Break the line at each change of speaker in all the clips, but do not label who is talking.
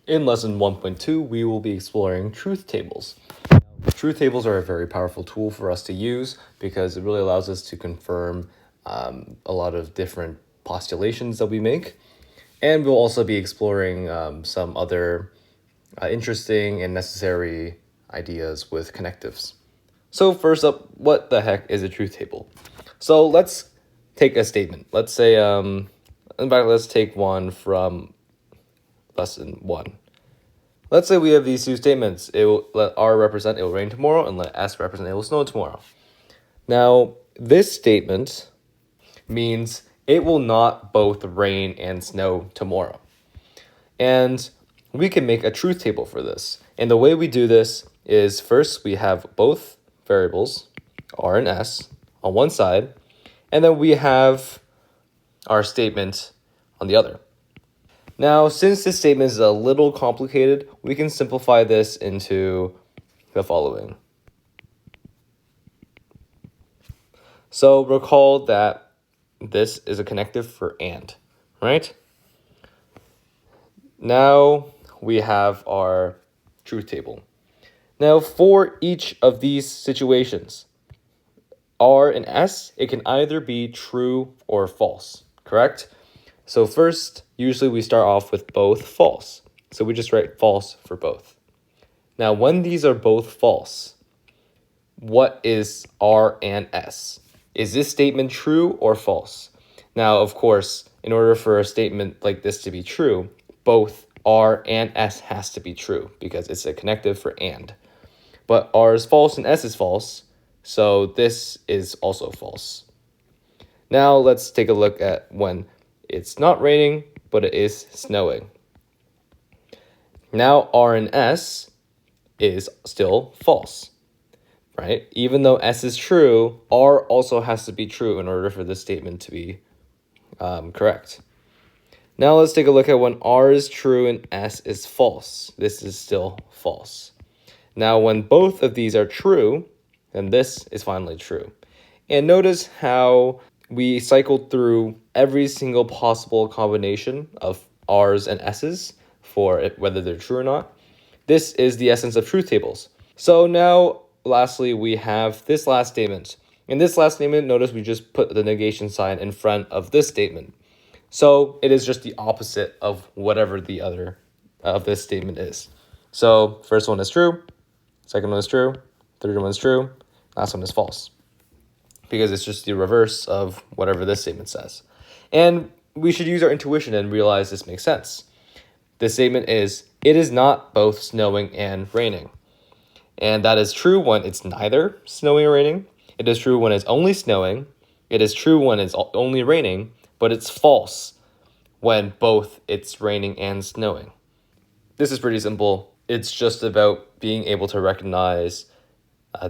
In lesson 1.2, we will be exploring truth tables. Truth tables are a very powerful tool for us to use because it really allows us to confirm a lot of different postulations that we make. And we'll also be exploring some other interesting and necessary ideas with connectives. So first up, what the heck is a truth table? So let's take a statement. Let's say, in fact, let's take one from lesson 1. Let's say we have these two statements. It will let R represent it will rain tomorrow and let S represent it will snow tomorrow. Now, this statement means it will not both rain and snow tomorrow. And we can make a truth table for this. And the way we do this is first we have both variables, R and S, on one side, and then we have our statement on the other. Now, since this statement is a little complicated, we can simplify this into the following. So recall that this is a connective for and, right? Now we have our truth table. Now for each of these situations, R and S, it can either be true or false, correct? So first, usually we start off with both false. So we just write false for both. Now, when these are both false, what is R and S? Is this statement true or false? Now, of course, in order for a statement like this to be true, both R and S has to be true because it's a connective for and. But R is false and S is false, so this is also false. Now, let's take a look at when it's not raining, but it is snowing. Now R and S is still false, right? Even though S is true, R also has to be true in order for this statement to be correct. Now let's take a look at when R is true and S is false. This is still false. Now when both of these are true, then this is finally true. And notice how we cycled through every single possible combination of R's and S's for whether they're true or not. This is the essence of truth tables. So now, lastly, we have this last statement. In this last statement, notice we just put the negation sign in front of this statement. So it is just the opposite of whatever the other of this statement is. So first one is true, second one is true, third one is true, last one is false, because it's just the reverse of whatever this statement says. And we should use our intuition and realize this makes sense. This statement is, it is not both snowing and raining. And that is true when it's neither snowing or raining. It is true when it's only snowing. It is true when it's only raining, but it's false when both it's raining and snowing. This is pretty simple. It's just about being able to recognize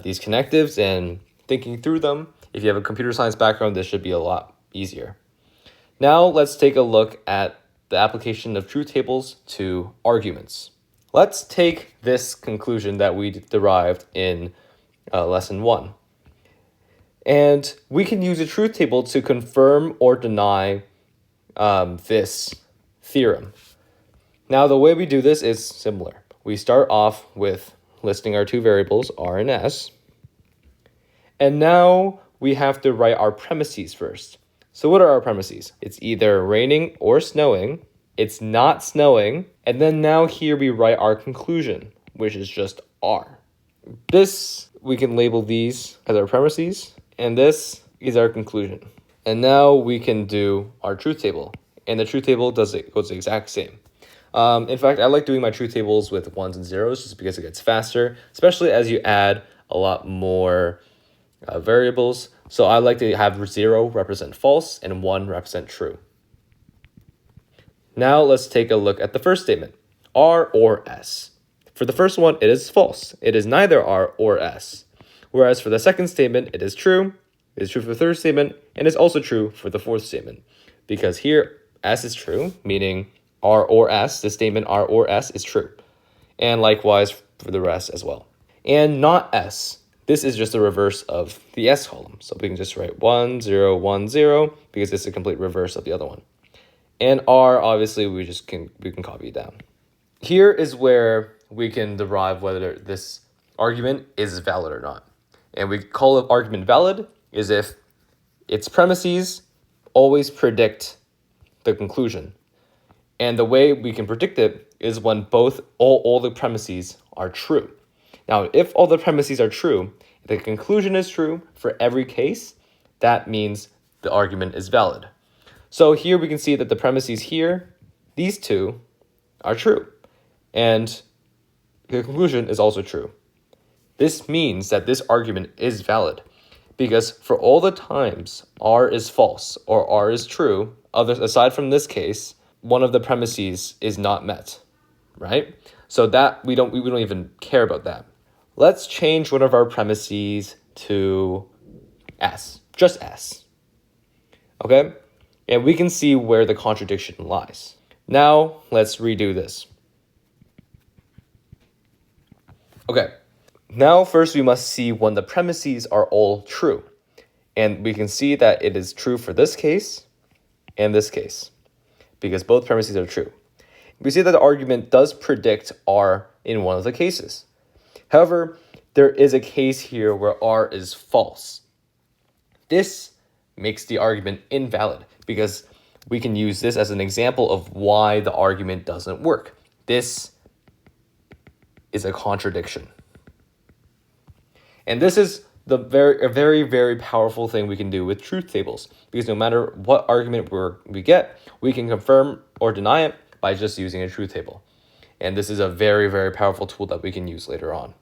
these connectives and thinking through them. If you have a computer science background, this should be a lot easier. Now let's take a look at the application of truth tables to arguments. Let's take this conclusion that we derived in lesson 1. And we can use a truth table to confirm or deny this theorem. Now the way we do this is similar. We start off with listing our two variables, R and S. And now we have to write our premises first. So what are our premises? It's either raining or snowing. It's not snowing. And then now here we write our conclusion, which is just R. This, we can label these as our premises, and this is our conclusion. And now we can do our truth table. And the truth table goes the exact same. In fact, I like doing my truth tables with ones and zeros just because it gets faster, especially as you add a lot more variables. So I like to have 0 represent false and 1 represent true. Now let's take a look at the first statement, R or S. For the first one, it is false. It is neither R or S. Whereas for the second statement, it is true. It is true for the third statement, and it's also true for the fourth statement. Because here, S is true, meaning R or S, the statement R or S is true. And likewise for the rest as well. And not S. This is just the reverse of the S column. So we can just write 1, 0, 1, 0, because it's a complete reverse of the other one. And R, obviously, we can copy it down. Here is where we can derive whether this argument is valid or not. And we call an argument valid is if its premises always predict the conclusion. And the way we can predict it is when all the premises are true. Now, if all the premises are true, the conclusion is true for every case, that means the argument is valid. So here we can see that the premises here, these two, are true. And the conclusion is also true. This means that this argument is valid because for all the times R is false or R is true, aside from this case, one of the premises is not met, right? So that we don't even care about that. Let's change one of our premises to S, just S. Okay? And we can see where the contradiction lies. Now, let's redo this. Okay, now first we must see when the premises are all true. And we can see that it is true for this case and this case, because both premises are true. We see that the argument does predict R in one of the cases. However, there is a case here where R is false. This makes the argument invalid because we can use this as an example of why the argument doesn't work. This is a contradiction. And this is a very, very powerful thing we can do with truth tables, because no matter what argument we get, we can confirm or deny it by just using a truth table. And this is a very, very powerful tool that we can use later on.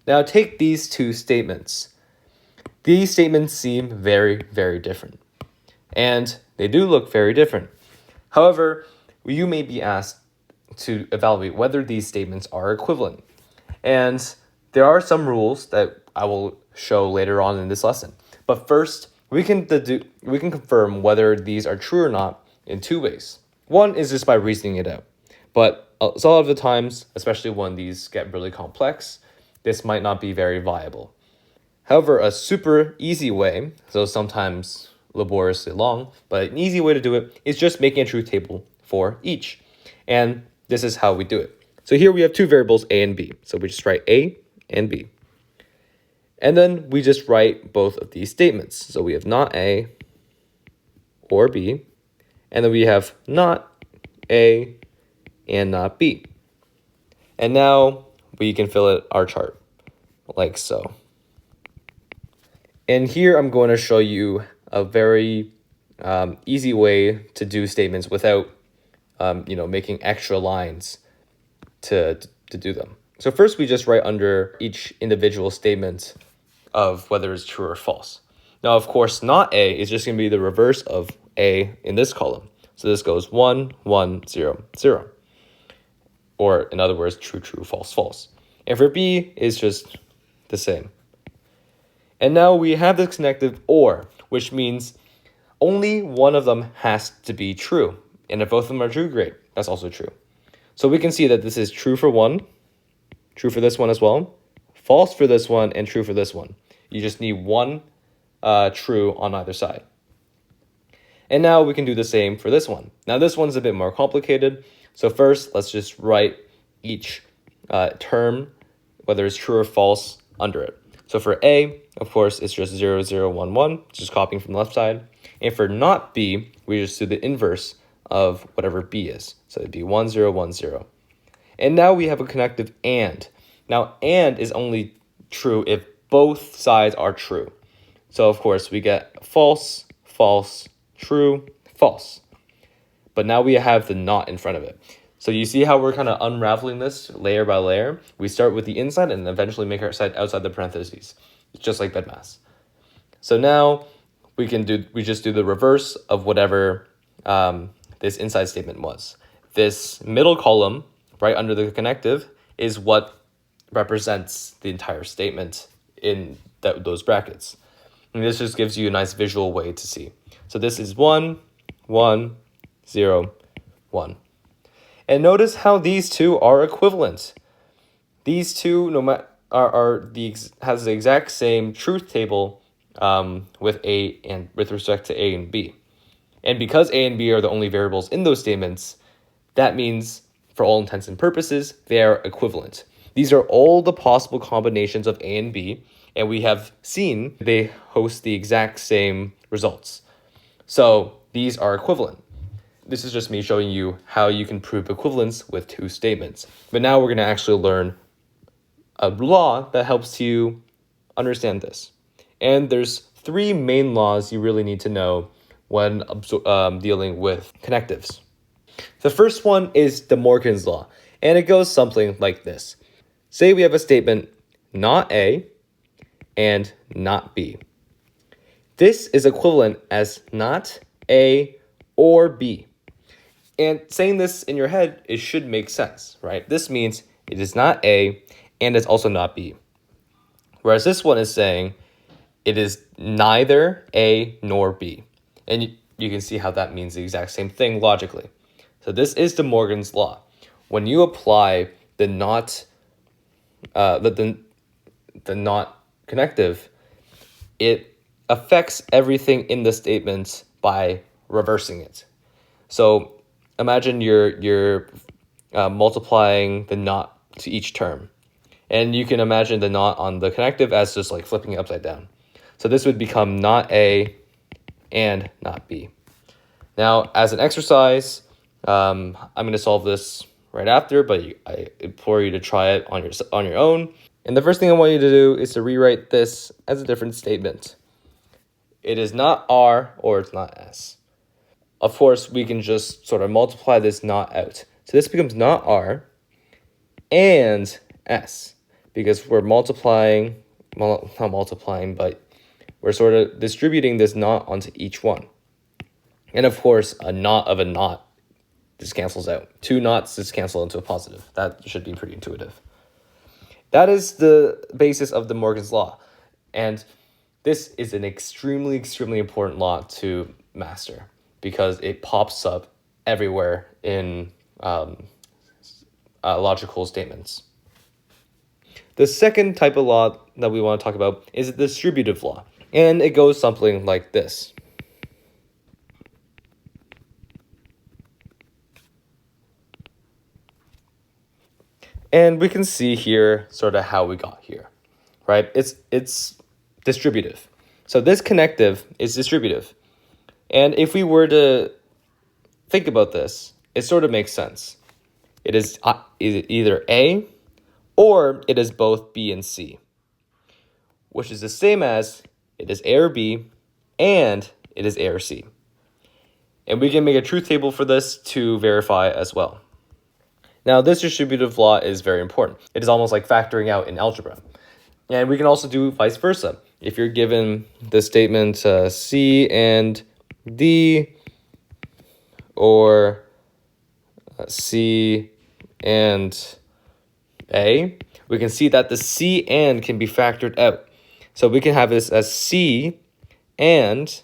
Now take these two statements. These statements seem very, very different. And they do look very different. However, you may be asked to evaluate whether these statements are equivalent. And there are some rules that I will show later on in this lesson. But first, we can confirm whether these are true or not in two ways. One is just by reasoning it out. But a lot of the times, especially when these get really complex, this might not be very viable. However, a super easy way, so sometimes laboriously long, but an easy way to do it is just making a truth table for each. And this is how we do it. So here we have two variables, A and B. So we just write A and B. And then we just write both of these statements. So we have not A or B. And then we have not A and not B. And now we can fill out our chart like so. And here I'm going to show you a very easy way to do statements without making extra lines to do them. So first we just write under each individual statement of whether it's true or false. Now, of course, not A is just going to be the reverse of A in this column. So this goes 1, 1, 0, 0. Or in other words, true, true, false, false. And for B is just the same. And now we have this connective OR, which means only one of them has to be true. And if both of them are true, great. That's also true. So we can see that this is true for one, true for this one as well, false for this one, and true for this one. You just need one true on either side. And now we can do the same for this one. Now this one's a bit more complicated. So first, let's just write each term, whether it's true or false, under it. So for A, of course, it's just 0, 0, 1, 1, just copying from the left side. And for not B, we just do the inverse of whatever B is. So it'd be 1, 0, 1, 0. And now we have a connective AND. Now, AND is only true if both sides are true. So, of course, we get false, false, true, false. But now we have the not in front of it. So you see how we're kind of unraveling this layer by layer? We start with the inside and eventually make our side outside the parentheses. It's just like BEDMAS. So now we just do the reverse of whatever this inside statement was. This middle column, right under the connective, is what represents the entire statement in those brackets. And this just gives you a nice visual way to see. So this is 1, 1, 0, 1. And notice how these two are equivalent. These two has the exact same truth table with respect to A and B. And because A and B are the only variables in those statements, that means for all intents and purposes, they are equivalent. These are all the possible combinations of A and B, and we have seen they host the exact same results. So these are equivalent. This is just me showing you how you can prove equivalence with two statements. But now we're going to actually learn a law that helps you understand this. And there's three main laws you really need to know when dealing with connectives. The first one is De Morgan's law, and it goes something like this. Say we have a statement, not A and not B. This is equivalent as not A or B. And saying this in your head, it should make sense, right? This means it is not A and it's also not B. Whereas this one is saying it is neither A nor B. And you can see how that means the exact same thing logically. So this is De Morgan's law. When you apply the not connective, it affects everything in the statement by reversing it. So imagine you're multiplying the not to each term. And you can imagine the not on the connective as just like flipping it upside down. So this would become not A and not B. Now, as an exercise, I'm going to solve this right after, but I implore you to try it on your own. And the first thing I want you to do is to rewrite this as a different statement. It is not R or it's not S. Of course, we can just sort of multiply this not out. So this becomes not R and S, because we're multiplying, well, not multiplying, but we're sort of distributing this not onto each one. And of course, a not of a not just cancels out. Two nots just cancel into a positive. That should be pretty intuitive. That is the basis of De Morgan's law. And this is an extremely, extremely important law to master because it pops up everywhere in logical statements. The second type of law that we want to talk about is the distributive law. And it goes something like this. And we can see here sort of how we got here, right? It's distributive. So this connective is distributive. And if we were to think about this, it sort of makes sense. It is either A or it is both B and C, which is the same as it is A or B and it is A or C. And we can make a truth table for this to verify as well. Now, this distributive law is very important. It is almost like factoring out in algebra. And we can also do vice versa. If you're given the statement C and D, or C and A, we can see that the C and can be factored out. So we can have this as C and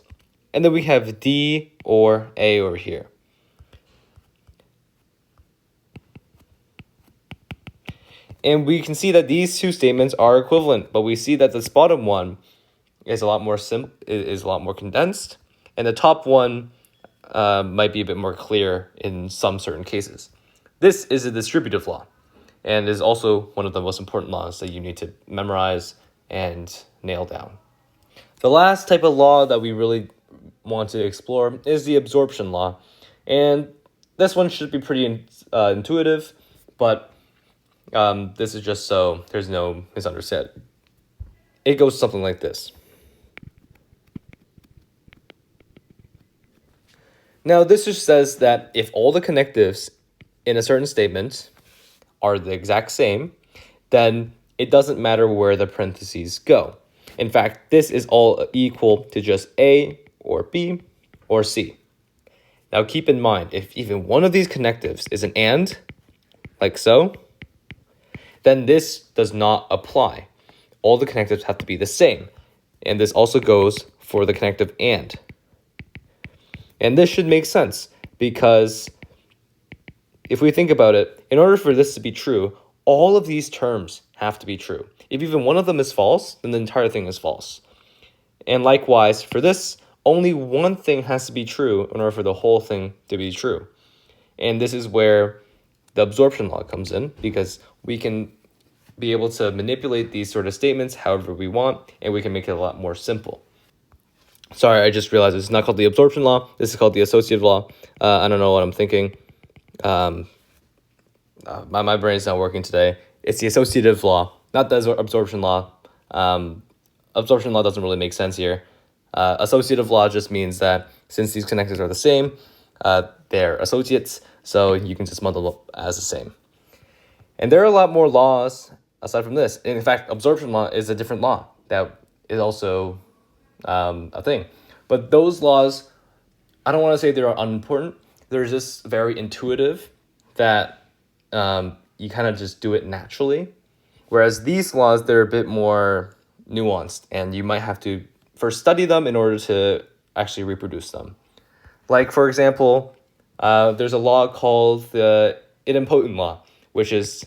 then we have D or A over here. And we can see that these two statements are equivalent, but we see that this bottom one is a lot more condensed, and the top one might be a bit more clear in some certain cases. This is a distributive law, and is also one of the most important laws that you need to memorize and nail down. The last type of law that we really want to explore is the absorption law, and this one should be pretty intuitive, but this is just so there's no misunderstanding. It goes something like this. Now, this just says that if all the connectives in a certain statement are the exact same, then it doesn't matter where the parentheses go. In fact, this is all equal to just A or B or C. Now, keep in mind, if even one of these connectives is an and, like so, then this does not apply. All the connectives have to be the same. And this also goes for the connective and. And this should make sense because if we think about it, in order for this to be true, all of these terms have to be true. If even one of them is false, then the entire thing is false. And likewise, for this, only one thing has to be true in order for the whole thing to be true. And this is where the absorption law comes in, because we can be able to manipulate these sort of statements however we want, and we can make it a lot more simple. Sorry, I just realized it's not called the absorption law. This is called the associative law. I don't know what I'm thinking. My brain is not working today. It's the associative law, not the absorption law. Absorption law doesn't really make sense here. Associative law just means that since these connectors are the same, they're associates, so you can just model them as the same. And there are a lot more laws aside from this. In fact, absorption law is a different law that is also a thing. But those laws, I don't want to say they're unimportant. They're just very intuitive that you kind of just do it naturally. Whereas these laws, they're a bit more nuanced, and you might have to first study them in order to actually reproduce them. Like, for example, there's a law called the idempotent law, which just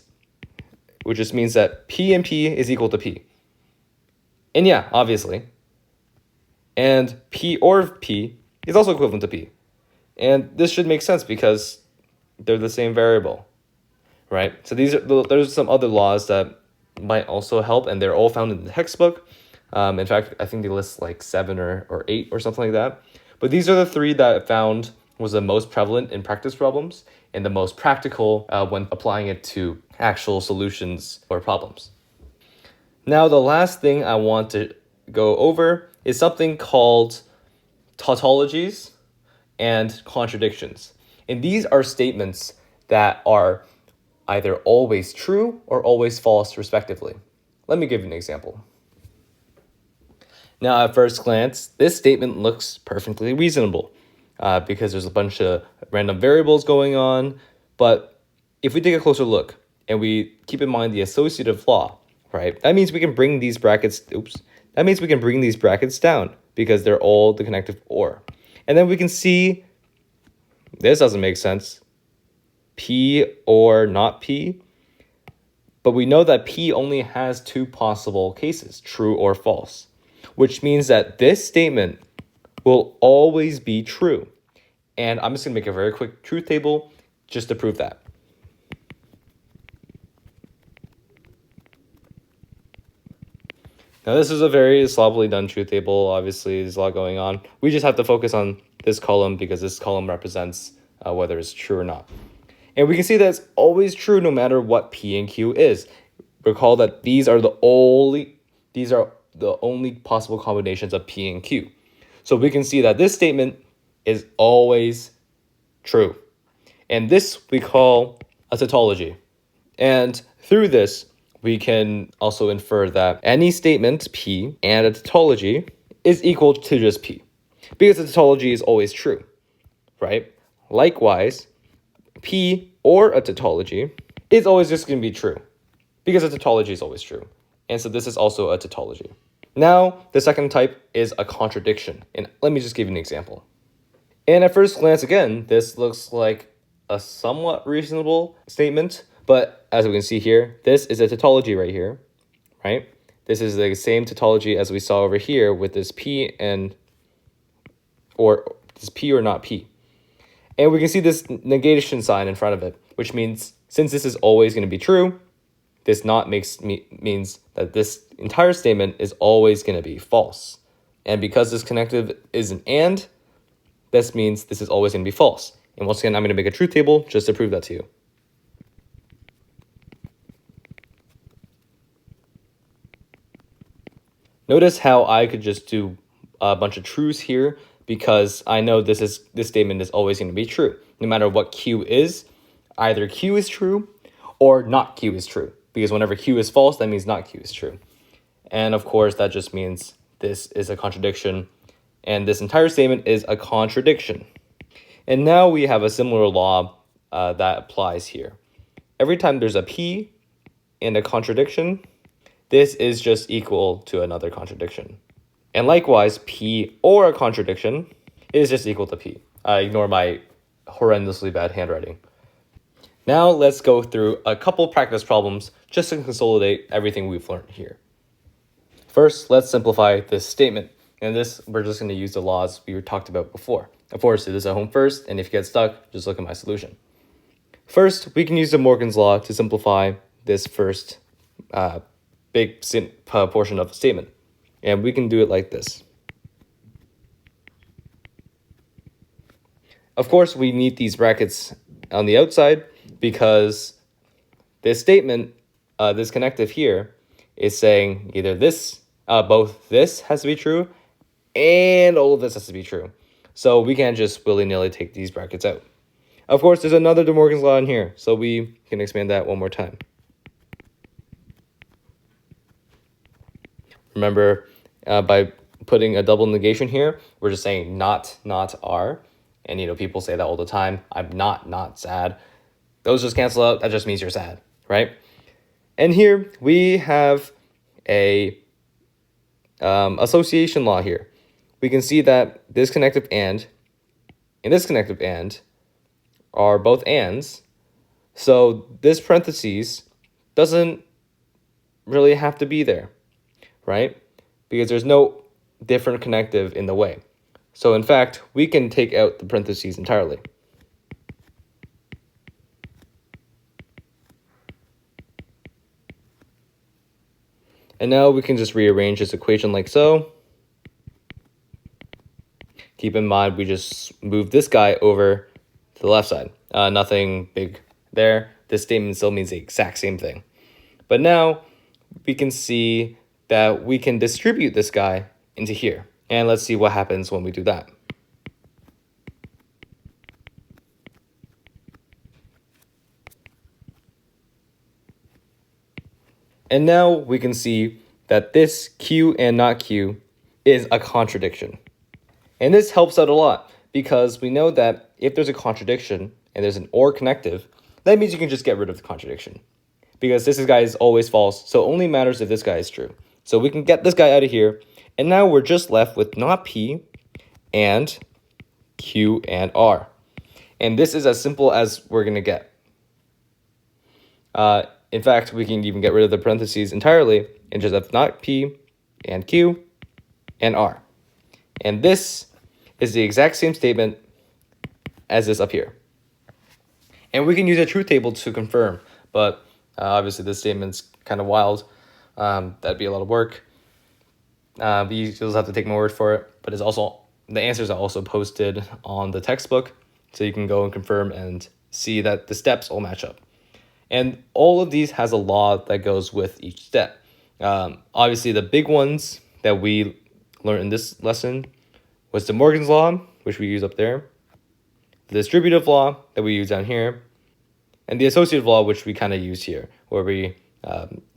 means that P and P is equal to P. And yeah, obviously. And P or P is also equivalent to P. And this should make sense because they're the same variable, right? So there's some other laws that might also help, and they're all found in the textbook. In fact, I think they list like 7 or 8 or something like that. But these are the 3 that I found was the most prevalent in practice problems and the most practical when applying it to actual solutions or problems. Now, the last thing I want to go over is something called tautologies and contradictions. And these are statements that are either always true or always false, respectively. Let me give you an example. Now, at first glance, this statement looks perfectly reasonable because there's a bunch of random variables going on. But if we take a closer look and we keep in mind the associative law, right, that means we can bring these brackets, down because they're all the connective or. And then we can see this doesn't make sense. P or not P. But we know that P only has 2 possible cases, true or false, which means that this statement will always be true. And I'm just going to make a very quick truth table just to prove that. Now, this is a very sloppily done truth table. Obviously, there's a lot going on. We just have to focus on this column because this column represents whether it's true or not. And we can see that it's always true no matter what P and Q is. Recall that these are the only possible combinations of P and Q. So we can see that this statement is always true. And this we call a tautology. And through this, we can also infer that any statement P and a tautology is equal to just P, because a tautology is always true, right? Likewise, P or a tautology is always just going to be true, because a tautology is always true. And so this is also a tautology. Now, the second type is a contradiction. And let me just give you an example. And at first glance, again, this looks like a somewhat reasonable statement. But as we can see here, this is a tautology right here, right? This is the same tautology as we saw over here with this P or this P or not P. And we can see this negation sign in front of it, which means since this is always going to be true, this not means that this entire statement is always going to be false. And because this connective is an and, this means this is always going to be false. And once again, I'm going to make a truth table just to prove that to you. Notice how I could just do a bunch of truths here because I know this statement is always going to be true. No matter what Q is, either Q is true or not Q is true. Because whenever Q is false, that means not Q is true. And of course, that just means this is a contradiction. And this entire statement is a contradiction. And now we have a similar law that applies here. Every time there's a P and a contradiction, this is just equal to another contradiction. And likewise, P or a contradiction is just equal to P. Ignore my horrendously bad handwriting. Now let's go through a couple practice problems just to consolidate everything we've learned here. First, let's simplify this statement. And this, we're just going to use the laws we talked about before. Of course, do this at home first, and if you get stuck, just look at my solution. First, we can use De Morgan's law to simplify this first big portion of the statement. And we can do it like this. Of course, we need these brackets on the outside because this statement, this connective here, is saying either this, both this has to be true and all of this has to be true. So we can't just willy-nilly take these brackets out. Of course, there's another De Morgan's law in here, so we can expand that one more time. Remember, by putting a double negation here, we're just saying not are. And, people say that all the time. I'm not sad. Those just cancel out. That just means you're sad, right? And here we have a association law here. We can see that this connective and this connective and are both ands. So this parentheses doesn't really have to be there, right? Because there's no different connective in the way. So in fact, we can take out the parentheses entirely. And now we can just rearrange this equation like so. Keep in mind, we just moved this guy over to the left side. Nothing big there. This statement still means the exact same thing. But now we can see that we can distribute this guy into here. And let's see what happens when we do that. And now we can see that this Q and not Q is a contradiction. And this helps out a lot because we know that if there's a contradiction and there's an or connective, that means you can just get rid of the contradiction. Because this guy is always false, so it only matters if this guy is true. So we can get this guy out of here, and now we're just left with not P and Q and R. And this is as simple as we're going to get. In fact, we can even get rid of the parentheses entirely and just have not P and Q and R. And this is the exact same statement as this up here. And we can use a truth table to confirm, but obviously this statement's kind of wild. That'd be a lot of work. You just have to take my word for it, but it's also, the answers are also posted on the textbook, so you can go and confirm and see that the steps all match up. And all of these has a law that goes with each step. Obviously, the big ones that we learned in this lesson was De Morgan's law, which we use up there, the distributive law that we use down here, and the associative law, which we kind of use here, where we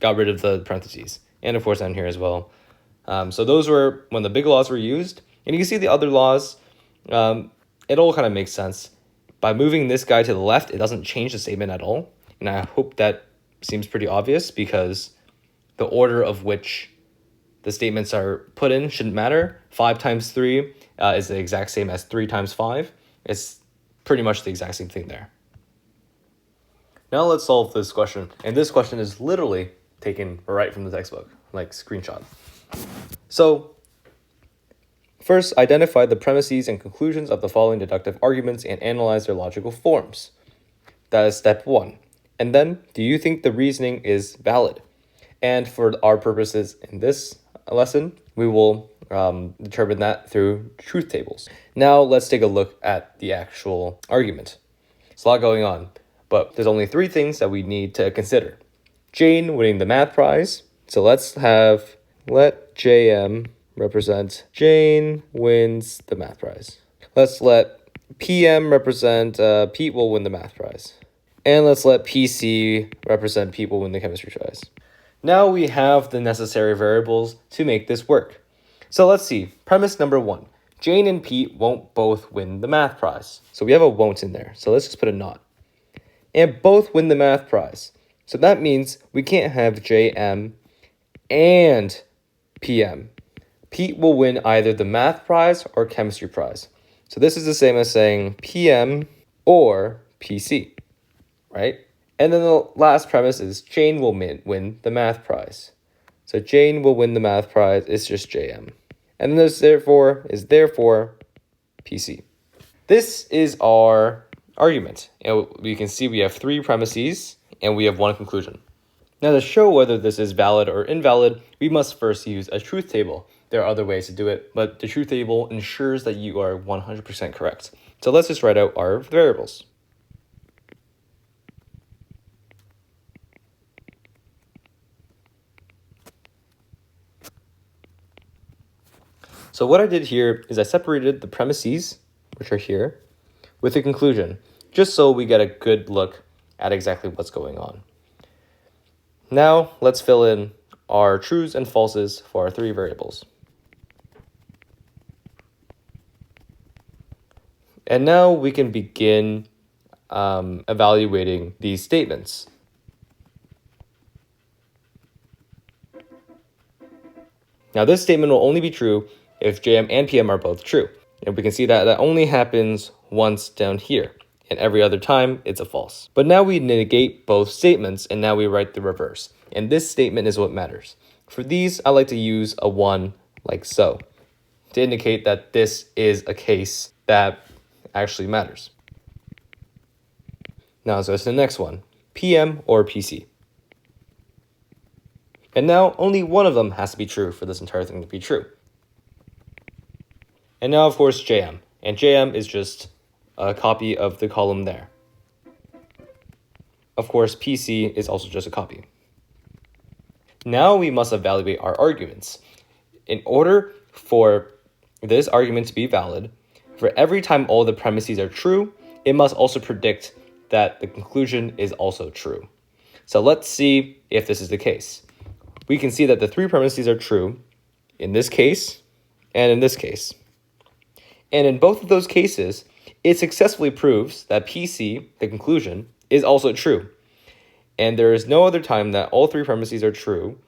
got rid of the parentheses, and of course down here as well. So those were when the big laws were used. And you can see the other laws, it all kind of makes sense. By moving this guy to the left, it doesn't change the statement at all. And I hope that seems pretty obvious because the order of which the statements are put in shouldn't matter. 5 times 3 is the exact same as 3 times 5. It's pretty much the exact same thing there. Now let's solve this question. And this question is literally taken right from the textbook, like screenshot. So first, identify the premises and conclusions of the following deductive arguments and analyze their logical forms. That is step 1. And then, do you think the reasoning is valid? And for our purposes in this lesson, we will determine that through truth tables. Now let's take a look at the actual argument. There's a lot going on, but there's only 3 things that we need to consider. Jane winning the math prize. So let JM represent Jane wins the math prize. Let's let PM represent Pete will win the math prize. And let's let PC represent Pete will win the chemistry prize. Now we have the necessary variables to make this work. So let's see. Premise number 1. Jane and Pete won't both win the math prize. So we have a won't in there. So let's just put a not. And both win the math prize. So that means we can't have JM and PM. Pete will win either the math prize or chemistry prize. So this is the same as saying PM or PC, right? And then the last premise is Jane will win the math prize. So Jane will win the math prize, it's just JM. And then there's therefore PC. This is our argument. And we can see we have 3 premises and we have 1 conclusion. Now, to show whether this is valid or invalid, we must first use a truth table. There are other ways to do it, but the truth table ensures that you are 100% correct. So let's just write out our variables. So what I did here is I separated the premises, which are here, with the conclusion, just so we get a good look at exactly what's going on. Now, let's fill in our trues and falses for our 3 variables. And now we can begin evaluating these statements. Now, this statement will only be true if JM and PM are both true. And we can see that that only happens once down here, and every other time it's a false. But now we negate both statements, and now we write the reverse. And this statement is what matters. For these, I like to use a 1 like so, to indicate that this is a case that actually matters. Now, so it's the next one, PM or PC. And now only one of them has to be true for this entire thing to be true. And now, of course, JM. And JM is just a copy of the column there. Of course, PC is also just a copy. Now we must evaluate our arguments. In order for this argument to be valid, for every time all the premises are true, it must also predict that the conclusion is also true. So let's see if this is the case. We can see that the 3 premises are true in this case and in this case. And in both of those cases, it successfully proves that PC, the conclusion, is also true. And there is no other time that all 3 premises are true.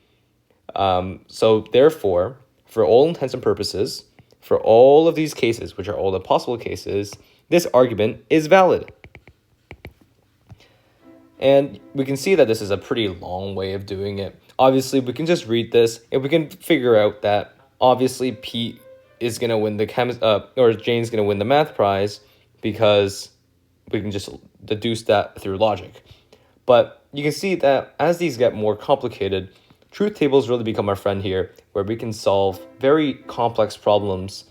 So therefore, for all intents and purposes, for all of these cases, which are all the possible cases, this argument is valid. And we can see that this is a pretty long way of doing it. Obviously, we can just read this and we can figure out that obviously Pete is going to win the or Jane's going to win the math prize, because we can just deduce that through logic. But you can see that as these get more complicated, truth tables really become our friend here, where we can solve very complex problems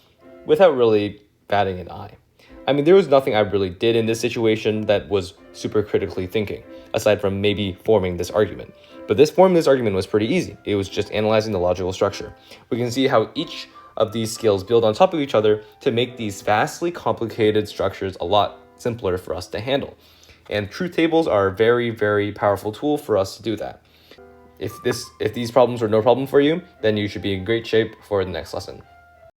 without really batting an eye. I mean, there was nothing I really did in this situation that was super critically thinking, aside from maybe forming this argument. But forming this argument was pretty easy. It was just analyzing the logical structure. We can see how each of these skills build on top of each other to make these vastly complicated structures a lot simpler for us to handle. And truth tables are a very, very powerful tool for us to do that. If these problems are no problem for you, then you should be in great shape for the next lesson.